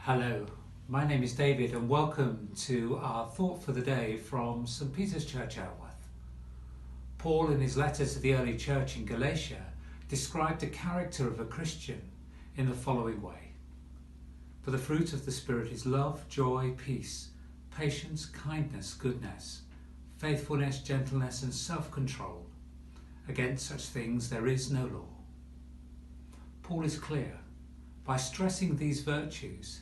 Hello, my name is David and welcome to our thought for the day from St. Peter's Church, Outworth. Paul, in his letter to the early church in Galatia, described the character of a Christian in the following way. For the fruit of the Spirit is love, joy, peace, patience, kindness, goodness, faithfulness, gentleness and self-control. Against such things there is no law. Paul is clear. By stressing these virtues,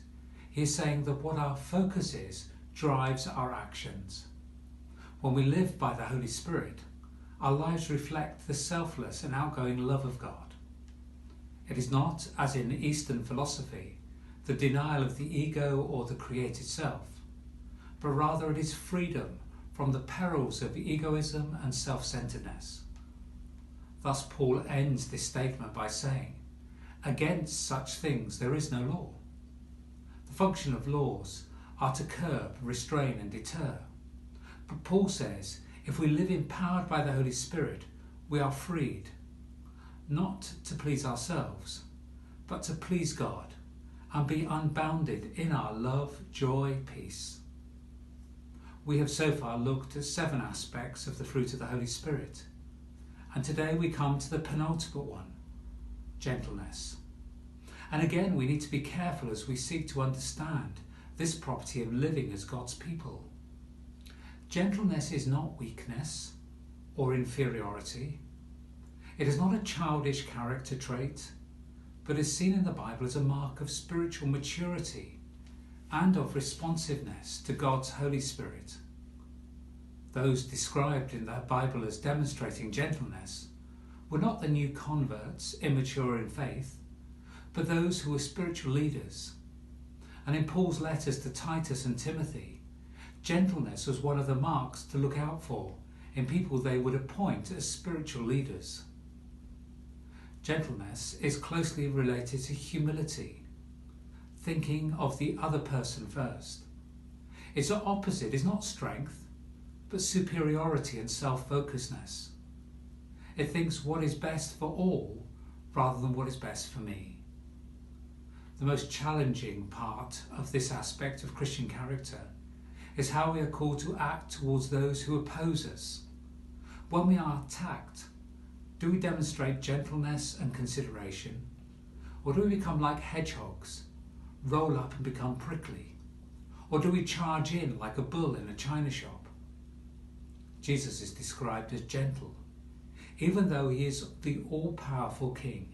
he is saying that what our focus is drives our actions. When we live by the Holy Spirit, our lives reflect the selfless and outgoing love of God. It is not, as in Eastern philosophy, the denial of the ego or the created self, but rather it is freedom from the perils of egoism and self-centeredness. Thus Paul ends this statement by saying, "Against such things there is no law." The function of laws are to curb, restrain and deter. But Paul says, if we live empowered by the Holy Spirit, we are freed, not to please ourselves, but to please God and be unbounded in our love, joy, peace. We have so far looked at 7 aspects of the fruit of the Holy Spirit, and today we come to the penultimate one, gentleness. And again, we need to be careful as we seek to understand this property of living as God's people. Gentleness is not weakness or inferiority. It is not a childish character trait, but is seen in the Bible as a mark of spiritual maturity and of responsiveness to God's Holy Spirit. Those described in the Bible as demonstrating gentleness were not the new converts, immature in faith, but those who were spiritual leaders. And in Paul's letters to Titus and Timothy, gentleness was one of the marks to look out for in people they would appoint as spiritual leaders. Gentleness is closely related to humility, thinking of the other person first. Its opposite is not strength, but superiority and self-focusedness. It thinks what is best for all rather than what is best for me. The most challenging part of this aspect of Christian character is how we are called to act towards those who oppose us. When we are attacked, do we demonstrate gentleness and consideration, or do we become like hedgehogs, roll up and become prickly, or do we charge in like a bull in a china shop? Jesus is described as gentle, even though he is the all-powerful King.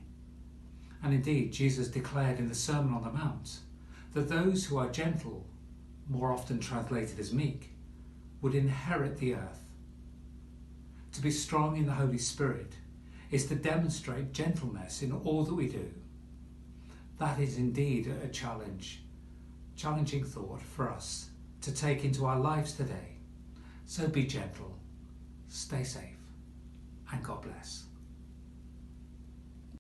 And indeed, Jesus declared in the Sermon on the Mount that those who are gentle, more often translated as meek, would inherit the earth. To be strong in the Holy Spirit is to demonstrate gentleness in all that we do. That is indeed a challenging thought for us to take into our lives today. So be gentle, stay safe, and God bless.